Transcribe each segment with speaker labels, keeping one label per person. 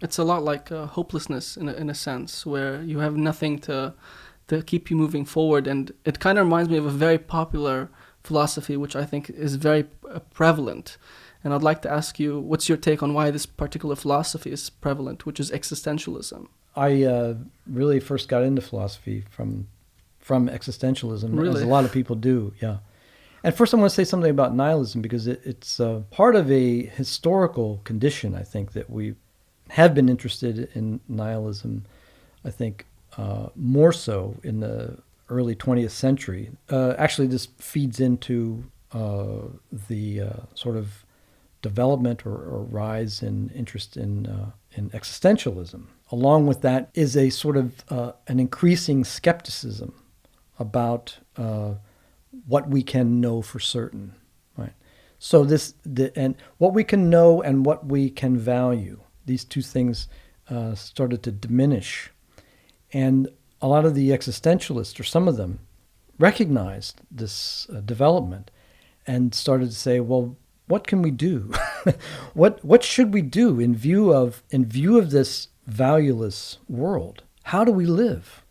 Speaker 1: It's a lot like hopelessness in a sense, where you have nothing to keep you moving forward. And it kind of reminds me of a very popular philosophy, which I think is very prevalent. And I'd like to ask you, what's your take on why this particular philosophy is prevalent, which is existentialism?
Speaker 2: I really first got into philosophy from existentialism,
Speaker 1: Really?
Speaker 2: as a lot of people do, yeah. And first I want to say something about nihilism, because it's part of a historical condition, I think, that we have been interested in nihilism, I think, more so in the early 20th century. Actually, this feeds into the sort of development or rise in interest in existentialism. Along with that is a sort of an increasing skepticism about what we can know for certain, right? So and what we can know and what we can value, these two things started to diminish. And a lot of the existentialists, or some of them, recognized this development and started to say, well, what can we do? What should we do in view of this valueless world? How do we live?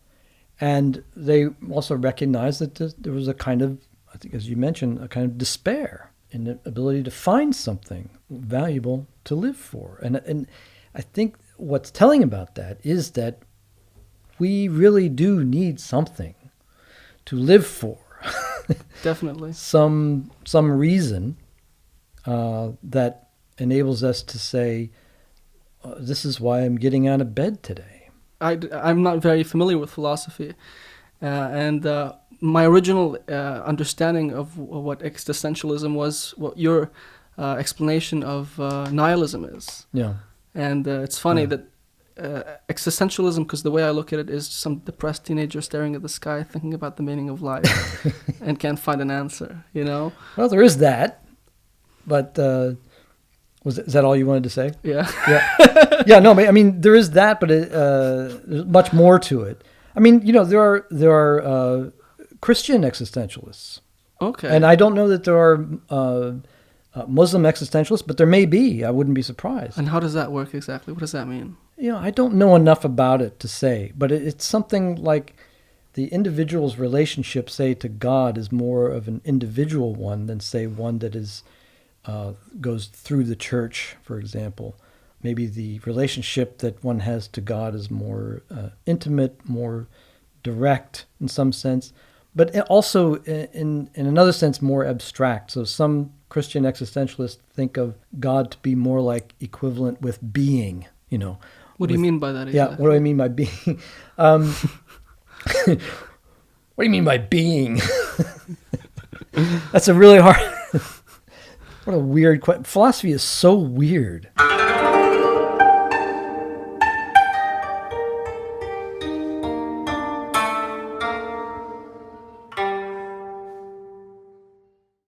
Speaker 2: And they also recognized that there was a kind of, I think, as you mentioned, a kind of despair in the ability to find something valuable to live for. And I think what's telling about that is that we really do need something to live for.
Speaker 1: Definitely.
Speaker 2: Some reason that enables us to say, this is why I'm getting out of bed today.
Speaker 1: I'm not very familiar with philosophy, and my original understanding of what existentialism was, what your explanation of nihilism is.
Speaker 2: Yeah.
Speaker 1: And it's funny that existentialism, because the way I look at it is some depressed teenager staring at the sky, thinking about the meaning of life, and can't find an answer, you know?
Speaker 2: Well, there is that, but is that all you wanted to say?
Speaker 1: Yeah.
Speaker 2: Yeah. Yeah, no, I mean, there is that, but there's much more to it. I mean, you know, there are Christian existentialists.
Speaker 1: Okay.
Speaker 2: And I don't know that there are Muslim existentialists, but there may be. I wouldn't be surprised.
Speaker 1: And how does that work exactly? What does that mean?
Speaker 2: You know, I don't know enough about it to say, but it's something like the individual's relationship, say, to God is more of an individual one than, say, one that is goes through the church, for example. Maybe the relationship that one has to God is more intimate, more direct in some sense, but also in another sense more abstract. So some Christian existentialists think of God to be more like equivalent with being, you know.
Speaker 1: What do you mean by that exactly?
Speaker 2: Yeah, what do I mean by being? What do you mean by being? That's a really hard... What a weird question. Philosophy is so weird.